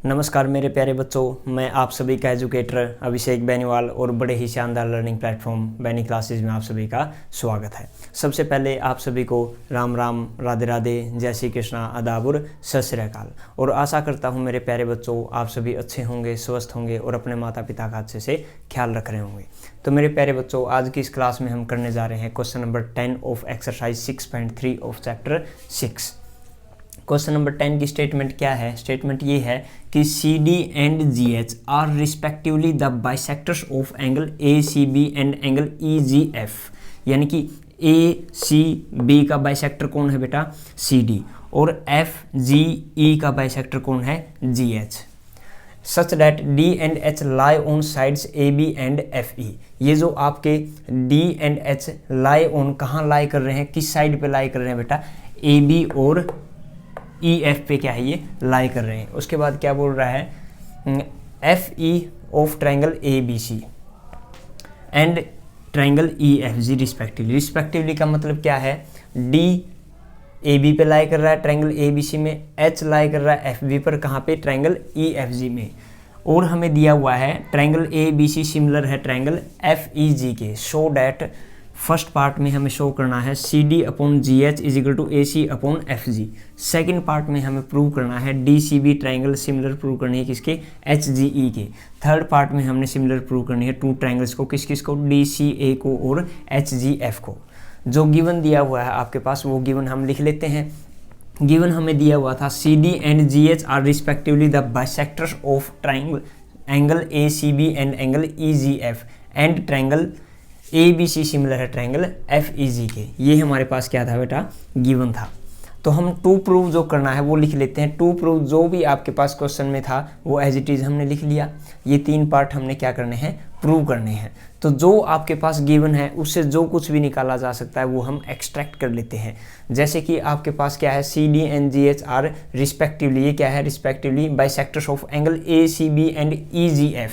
नमस्कार मेरे प्यारे बच्चों, मैं आप सभी का एजुकेटर अभिषेक बेनीवाल और बड़े ही शानदार लर्निंग प्लेटफॉर्म बैनी क्लासेस में आप सभी का स्वागत है। सबसे पहले आप सभी को राम राम, राधे राधे, जय श्री कृष्णा, आदाब और सत श्री अकाल। और आशा करता हूँ मेरे प्यारे बच्चों आप सभी अच्छे होंगे, स्वस्थ होंगे और अपने माता पिता का अच्छे से ख्याल रख रहे होंगे। तो मेरे प्यारे बच्चों, आज की इस क्लास में हम करने जा रहे हैं question number 10 of exercise 6.3 of chapter 6। Question number 10 की स्टेटमेंट क्या है? स्टेटमेंट ये है कि CD and GH are respectively the bisectors of angle ACB and angle EGF। यानी कि ACB का बाइसेक्टर कौन है बेटा? CD। और FGE का बाइसेक्टर कौन है? GH। Such that D and H lie on sides AB and FE। ये जो आपके D and H lie on कहाँ लाई कर रहे हैं, किस साइड पे लाई कर रहे हैं बेटा? AB और EF पे क्या है ये लाई कर रहे हैं। उसके बाद क्या बोल रहा है? FE of triangle ABC and triangle EFG respectively. Respectively का मतलब क्या है? D AB पे लाई कर रहा है ट्रायंगल ABC में, H लाई कर रहा है FB पर, कहाँ पे? ट्रायंगल EFG में। और हमें दिया हुआ है ट्रायंगल ABC सिमिलर है ट्रायंगल FEG के। सो डैट फर्स्ट पार्ट में हमें शो करना है CD upon GH is equal to AC upon FG। Second part में हमें प्रूव करना है DCB ट्रायंगल सिमिलर प्रूव करनी है किसके? HGE के। थर्ड पार्ट में हमने सिमिलर प्रूव करनी है टू ट्रायंगल्स को, किस किस को? DCA को और HGF को। जो गिवन दिया हुआ है आपके पास वो गिवन हम लिख लेते हैं। गिवन हमें दिया हुआ था CD and GH are respectively the bisectors of triangle angle ACB and angle EGF and triangle ABC similar है ट्रायंगल FEG के। ये हमारे पास क्या था बेटा? गिवन था। तो हम टू प्रूव जो करना है वो लिख लेते हैं। टू प्रूव जो भी आपके पास क्वेश्चन में था वो एज इट इज हमने लिख लिया। ये तीन पार्ट हमने क्या करने हैं? प्रूव करने हैं। तो जो आपके पास गिवन है उससे जो कुछ भी निकाला जा सकता है वो हम एक्सट्रैक्ट कर लेते हैं। जैसे कि आपके पास क्या है? CD and GH are respectively, ये क्या है? Respectively bisectors of angle ACB and EGF।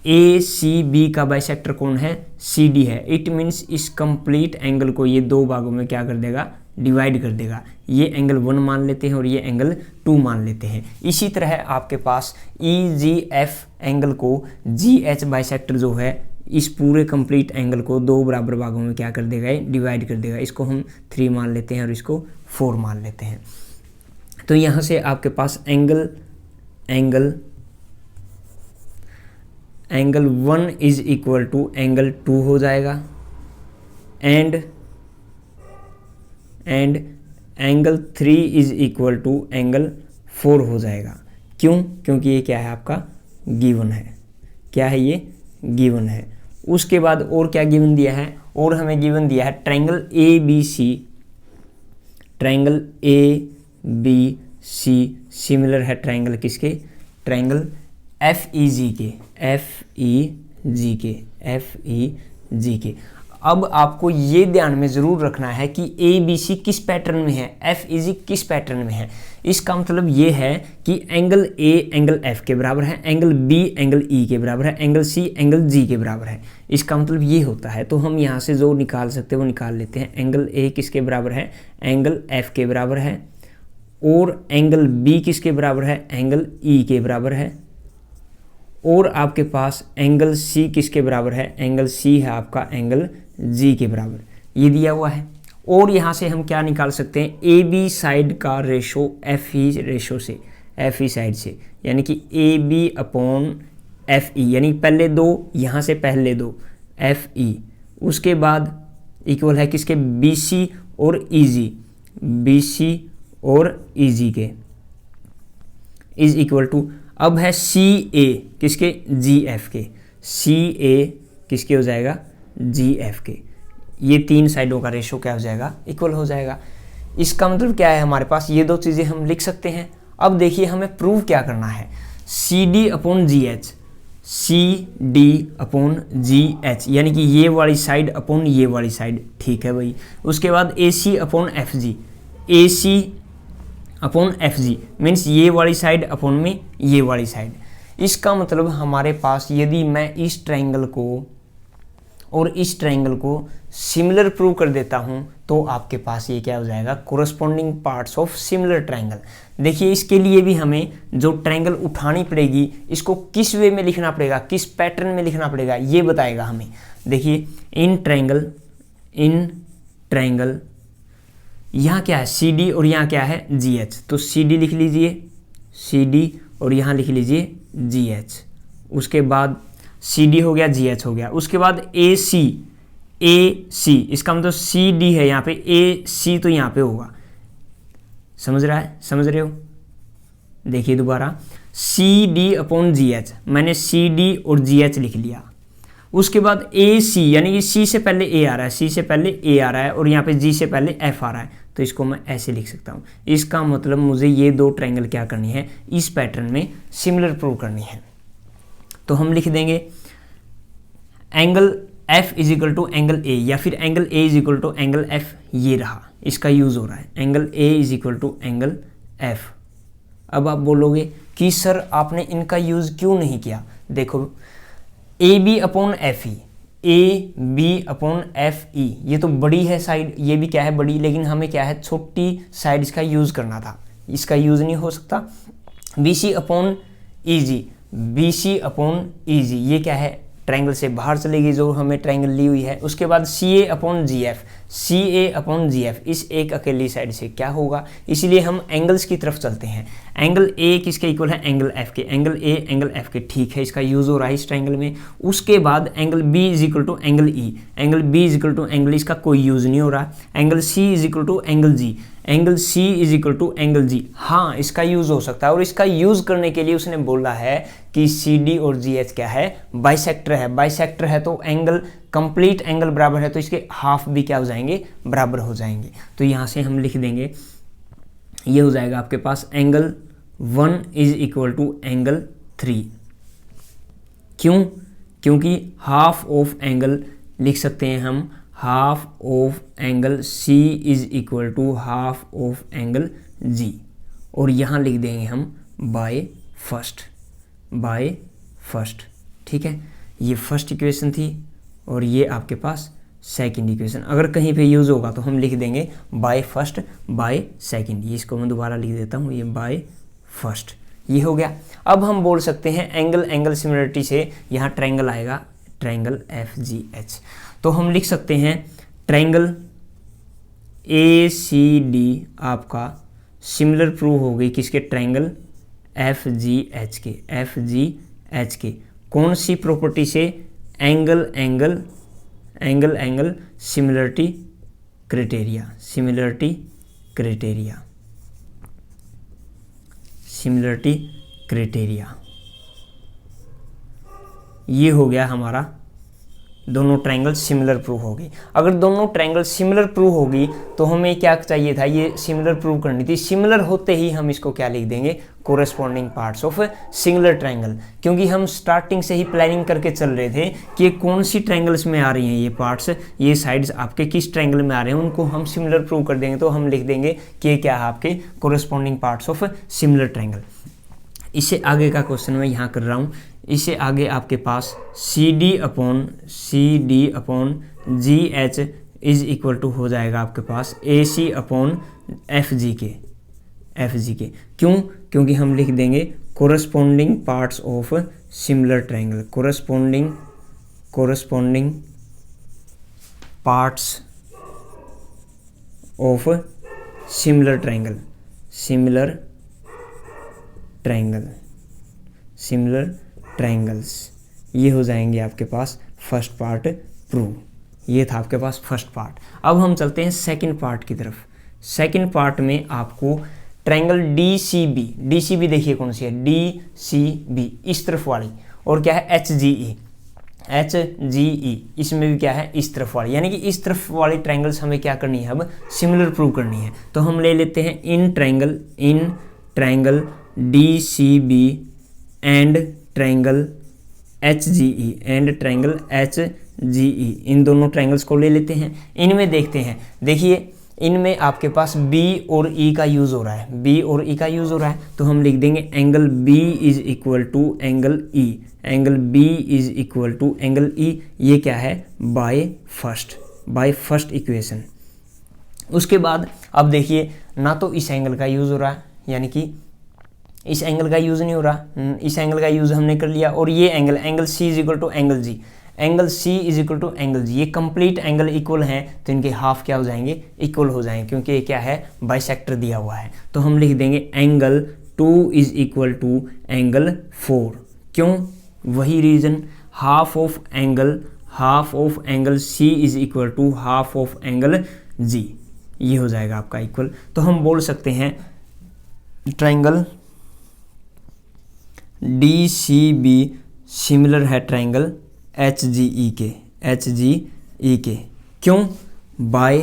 ACB का बाइसेक्टर कौन है? CD है। इट मीन्स इस कंप्लीट एंगल को ये दो भागों में क्या कर देगा? डिवाइड कर देगा। ये एंगल 1 मान लेते हैं और ये एंगल 2 मान लेते हैं। इसी तरह आपके पास EGF एंगल को GH बाइसेक्टर जो है इस पूरे कंप्लीट एंगल को दो बराबर भागों में क्या कर देगा? डिवाइड कर देगा। इसको हम 3 मान लेते हैं और इसको 4 मान लेते हैं। तो यहाँ से आपके पास angle 1 is equal to angle 2 हो जाएगा and angle 3 is equal to angle 4 हो जाएगा। क्यों? क्योंकि ये क्या है? आपका गिवन है। क्या है ये? गिवन है। उसके बाद और क्या गिवन दिया है? और हमें गिवन दिया है triangle ABC। Triangle ABC similar है ट्रायंगल किसके? ट्रायंगल FEG के। अब आपको ये ध्यान में ज़रूर रखना है कि ABC किस पैटर्न में है, FEG किस पैटर्न में है। इसका मतलब ये है कि एंगल A एंगल F के बराबर है, एंगल B एंगल E के बराबर है, एंगल C एंगल G के बराबर है। इसका मतलब ये होता है। तो हम यहाँ से जो निकाल सकते हैं वो निकाल लेते हैं। एंगल A किसके बराबर है? एंगल F के बराबर है। और एंगल B किसके बराबर है? एंगल E के बराबर है। और आपके पास एंगल C किसके बराबर है? एंगल C है आपका एंगल G के बराबर। ये दिया हुआ है। और यहाँ से हम क्या निकाल सकते हैं? AB साइड का रेशो FE साइड से, यानी कि AB अपॉन FE, यानी पहले दो, यहाँ से पहले दो FE, उसके बाद इक्वल है किसके? BC और EG के इज इक्वल टू, अब है CA किसके? GF के। CA किसके हो जाएगा? GF के। ये तीन साइडों का रेशो क्या हो जाएगा? इक्वल हो जाएगा। इसका मतलब क्या है? हमारे पास ये दो चीज़ें हम लिख सकते हैं। अब देखिए हमें प्रूव क्या करना है। CD upon GH, CD upon GH, यानी कि ये वाली साइड अपॉन ये वाली साइड। ठीक है भाई। उसके बाद AC upon FG, AC upon FG means ये वाली साइड अपॉन में ये वाली साइड। इसका मतलब हमारे पास यदि मैं इस ट्रायंगल को और इस ट्रायंगल को सिमिलर प्रूव कर देता हूं तो आपके पास ये क्या हो जाएगा, corresponding parts of similar triangle. देखिए इसके लिए भी हमें जो ट्रायंगल उठानी पड़ेगी, इसको किस वे में लिखना पड़ेगा, किस पैटर्न में लिखना पड़ेगा, ये बताएगा हमें। देखिए इन ट्रायंगल यहाँ क्या है CD और यहाँ क्या है GH, तो CD लिख लीजिए CD और यहाँ लिख लीजिए GH। उसके बाद CD हो गया, GH हो गया। उसके बाद AC, इसका मतलब CD है यहाँ पे, AC तो यहाँ पे होगा। समझ रहे हो? देखिए दोबारा CD/GH, मैंने CD और GH लिख लिया। उसके बाद AC यानी कि C से पहले A आ रहा है, और यहाँ पे G से पहले F आ रहा है, तो इसको मैं ऐसे लिख सकता हूँ। इसका मतलब मुझे ये दो ट्रायंगल क्या करनी है, इस पैटर्न में सिमिलर प्रूव करनी है। तो हम लिख देंगे angle F is equal to angle A, या फिर angle A is equal to angle F, ये रहा, इसका यूज हो रहा है। Angle A is equal to angle F। अब आप बोलोगे कि सर आपने इनका यूज क्यों नहीं किया? देखो AB/FE, AB/FE, ये तो बड़ी है साइड, ये भी क्या है बड़ी, लेकिन हमें क्या है छोटी साइड इसका यूज करना था, इसका यूज नहीं हो सकता। BC/EG, BC/EG ये क्या है, ट्रायंगल से बाहर चलेगी जो हमें ट्रायंगल ली हुई है। उसके बाद CA/GF, CA/GF इस एक अकेली साइड से क्या होगा, इसलिए हम एंगल्स की तरफ चलते हैं। एंगल A किसके इक्वल है, एंगल F के, एंगल A एंगल F के, ठीक है, इसका यूज हो रहा है इस ट्रायंगल में। उसके बाद angle B is equal to angle E, angle B is equal to angle, इसका कोई यूज नहीं हो रहा। Angle C is equal to angle G, angle C is equal to angle G, हाँ इसका यूज हो सकता है। और इसका यूज करने के लिए उसने बोला है कि CD और GH क्या है, बाइसेक्टर है। बाइसेक्टर है तो एंगल, कंप्लीट एंगल बराबर है, तो इसके हाफ भी क्या हो जाएंगे, बराबर हो जाएंगे। तो यहाँ से हम लिख देंगे, ये हो जाएगा आपके पास angle 1 is equal to angle 3। क्यों? क्योंकि हाफ ऑफ एंगल लिख सकते हैं हम, half of angle C is equal to half of angle G, और यहाँ लिख देंगे हम बाय फर्स्ट, ठीक है। ये फर्स्ट इक्वेशन थी और ये आपके पास सेकंड इक्वेशन। अगर कहीं पे यूज़ होगा तो हम लिख देंगे बाय फर्स्ट बाय सेकंड, ये इसको मैं दोबारा लिख देता हूँ, ये बाय फर्स्ट, ये हो गया। अब हम बोल सकते हैं एंगल सिमिलरिटी से यहाँ ट्रायंगल आएगा, ट्रायंगल FGH। तो हम लिख सकते हैं ट्रायंगल ACD आपका सिमिलर प्रूव हो गई किसके, ट्रायंगल FGH के। कौन सी प्रॉपर्टी से, एंगल सिमिलरिटी क्राइटेरिया। ये हो गया हमारा, दोनों ट्रायंगल सिमिलर प्रूव होगी। अगर दोनों ट्रायंगल सिमिलर प्रूव होगी तो हमें क्या चाहिए था, ये सिमिलर प्रूव करनी थी। सिमिलर होते ही हम इसको क्या लिख देंगे, corresponding parts of singular triangle, क्योंकि हम स्टार्टिंग से ही प्लानिंग करके चल रहे थे कि कौन सी ट्रायंगल्स में आ रही हैं ये पार्ट्स, ये साइड्स आपके किस ट्रायंगल में आ रहे हैं, उनको हम सिमिलर प्रूव कर देंगे। तो हम लिख देंगे कि ये क्या है, आपके corresponding parts of similar triangle. इससे आगे का क्वेश्चन मैं यहाँ कर रहा हूँ। इससे आगे आपके पास CD/GH इज इक्वल टू हो जाएगा आपके पास AC/FG के। क्यों? क्योंकि हम लिख देंगे corresponding parts of similar triangle, corresponding parts of similar triangles, ये हो जाएंगे आपके पास फर्स्ट पार्ट प्रूव। ये था आपके पास फर्स्ट पार्ट। अब हम चलते हैं सेकंड पार्ट की तरफ। सेकंड पार्ट में आपको ट्रायंगल DCB देखिए कौन सी है, DCB इस तरफ वाली, और क्या है HGE, इसमें भी क्या है, इस तरफ वाली, यानी कि इस तरफ वाली ट्रायंगल्स हमें क्या करनी है, अब सिमिलर प्रूव करनी है। तो हम ले लेते हैं in triangle DCB and triangle HGE, इन दोनों ट्रायंगल्स को ले लेते हैं। इनमें देखते हैं, देखिए इनमें आपके पास B और E का यूज़ हो रहा है, तो हम लिख देंगे angle B is equal to angle E, ये क्या है, by first, by first equation. उसके बाद अब देखिए, ना तो इस एंगल का यूज़ हो रहा है, यानी कि इस एंगल का यूज़ नहीं हो रहा, इस एंगल का यूज़ हमने कर लिया, और ये angle C is equal to angle G, angle C is equal to angle G, ये कंप्लीट एंगल इक्वल हैं, तो इनके हाफ क्या हो जाएंगे, इक्वल हो जाएंगे, क्योंकि ये क्या है, बाइसेक्टर दिया हुआ है। तो हम लिख देंगे angle 2 is equal to angle 4। क्यों, वही reason, half of angle C is equal to half of angle G, ये हो जाएगा आपका इक्वल। तो हम बोल सकते हैं triangle D C B similar है ट्राइंगल एच जी ई के। क्यों, by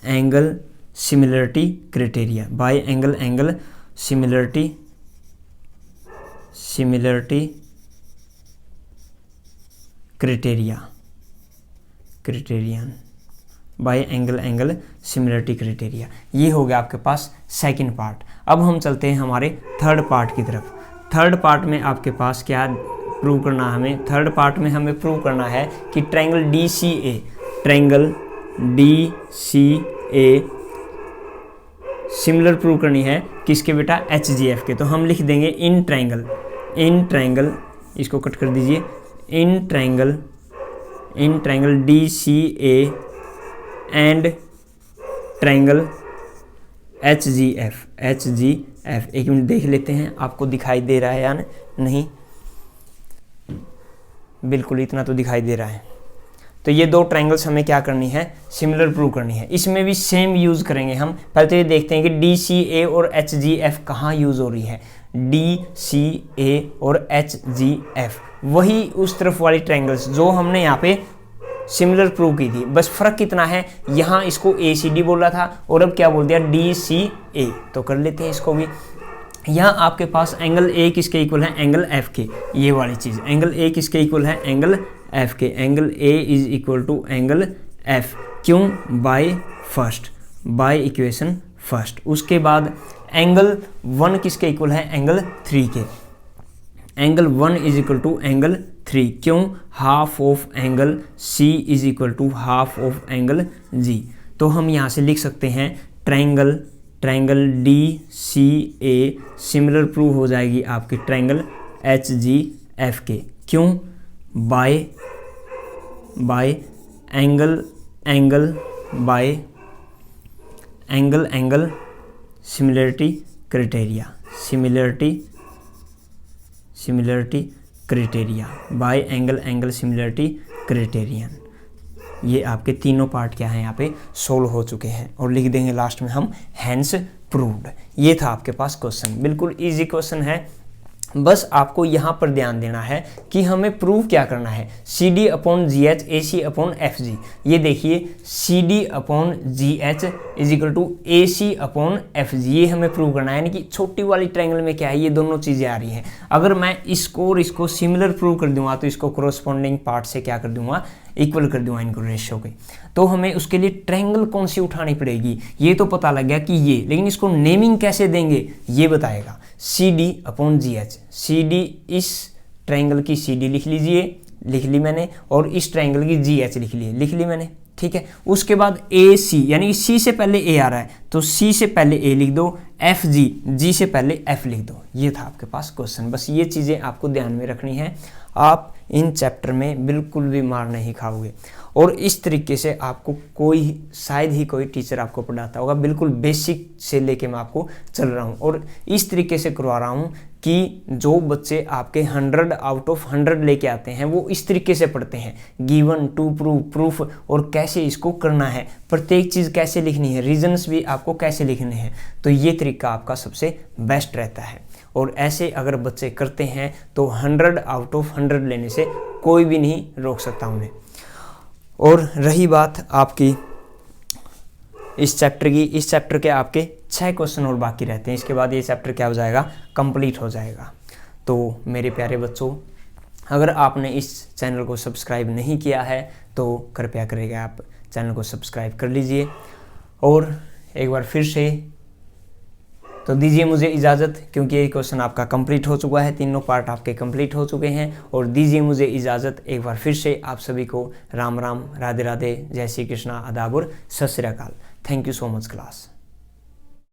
angle similarity criteria, by angle similarity criterion, by angle similarity criteria. ये हो गया आपके पास सेकंड पार्ट। अब हम चलते हैं हमारे थर्ड पार्ट की तरफ। थर्ड पार्ट में आपके पास क्या प्रूव करना, हमें थर्ड पार्ट में हमें प्रूव करना है कि ट्रायंगल DCA सिमिलर प्रूव करनी है किसके बेटा, HGF के। तो हम लिख देंगे इन ट्रायंगल, इसको कट कर दीजिए, in triangle DCA and triangle HGF। एक मिनट देख लेते हैं, आपको दिखाई दे रहा है या नहीं, बिल्कुल इतना तो दिखाई दे रहा है। तो ये दो ट्रायंगल्स हमें क्या करनी है, सिमिलर प्रूव करनी है। इसमें भी सेम यूज़ करेंगे हम। पहले तो ये देखते हैं कि DCA और HGF कहाँ यूज़ हो रही है। DCA और HGF वही उस तरफ वाली ट्रायंगल्स जो हमने यहाँ पे सिमिलर प्रूव की थी, बस फ़र्क कितना है, यहाँ इसको ACD बोला था और अब क्या बोल दिया, DCA। तो कर लेते हैं इसको भी। यहाँ आपके पास एंगल A किसके इक्वल है, एंगल F के, ये वाली चीज़, एंगल A किसके इक्वल है, एंगल F के, angle A is equal to angle F। क्यों, बाय इक्वेशन फर्स्ट। उसके बाद एंगल 1 किसके इक्वल है, एंगल 3 के, angle 1 is equal to angle 3। क्यों, half of angle C is equal to half of angle G। तो हम यहाँ से लिख सकते हैं ट्रायंगल DCA सिमिलर प्रूव हो जाएगी आपकी ट्रायंगल HGF के। क्यों, by angle similarity criteria, by angle similarity criterion. ये आपके तीनों पार्ट क्या हैं यहाँ पे सोल्व हो चुके हैं, और लिख देंगे लास्ट में हम हैंस प्रूव्ड। ये था आपके पास क्वेश्चन, बिल्कुल इजी क्वेश्चन है। बस आपको यहाँ पर ध्यान देना है कि हमें प्रूव क्या करना है, CD/GH AC/FG। ये देखिए CD/GH is equal to AC/FG, ये हमें प्रूव करना है। यानी कि छोटी वाली ट्रायंगल में क्या है, ये दोनों चीज़ें आ रही हैं। अगर मैं इसको और इसको सिमिलर प्रूव कर दूंगा तो इसको कोरोस्पोंडिंग पार्ट से क्या कर दूंगा, इक्वल कर दूंगा इनको रेशियो के। तो हमें उसके लिए ट्रायंगल कौन सी उठानी पड़ेगी, ये तो पता लग गया कि ये, लेकिन इसको नेमिंग कैसे देंगे ये बताएगा। CD/GH, CD इस ट्रायंगल की CD लिख ली मैंने, और इस ट्रायंगल की GH लिख ली मैंने, ठीक है। उसके बाद AC, यानी C से पहले A आ रहा है तो C से पहले A लिख दो, FG, G से पहले F लिख दो। ये था आपके पास क्वेश्चन। बस ये चीज़ें आपको ध्यान में रखनी है, आप इन चैप्टर में बिल्कुल भी मार नहीं खाओगे। और इस तरीके से आपको शायद ही कोई टीचर आपको पढ़ाता होगा, बिल्कुल बेसिक से लेके मैं आपको चल रहा हूँ, और इस तरीके से करवा रहा हूँ कि जो बच्चे आपके 100 आउट ऑफ 100 लेके आते हैं वो इस तरीके से पढ़ते हैं, गिवन, टू प्रूफ, और कैसे इसको करना है, प्रत्येक चीज़ कैसे लिखनी है, रीजंस भी आपको कैसे लिखने हैं। तो ये तरीका आपका सबसे बेस्ट रहता है, और ऐसे अगर बच्चे करते हैं तो 100 आउट ऑफ 100 लेने से कोई भी नहीं रोक सकता उन्हें। और रही बात आपकी इस चैप्टर के आपके 6 क्वेश्चन और बाकी रहते हैं। इसके बाद ये चैप्टर क्या हो जाएगा, कंप्लीट हो जाएगा। तो मेरे प्यारे बच्चों, अगर आपने इस चैनल को सब्सक्राइब नहीं किया है तो कृपया करेगा आप चैनल को सब्सक्राइब कर लीजिए। और एक बार फिर से तो दीजिए मुझे इजाज़त, क्योंकि ये क्वेश्चन आपका कंप्लीट हो चुका है, तीनों पार्ट आपके कंप्लीट हो चुके हैं। और दीजिए मुझे इजाज़त, एक बार फिर से आप सभी को राम राम, राधे राधे, जय श्री कृष्णा, आदाब और सत श्री अकाल। Thank you so much class.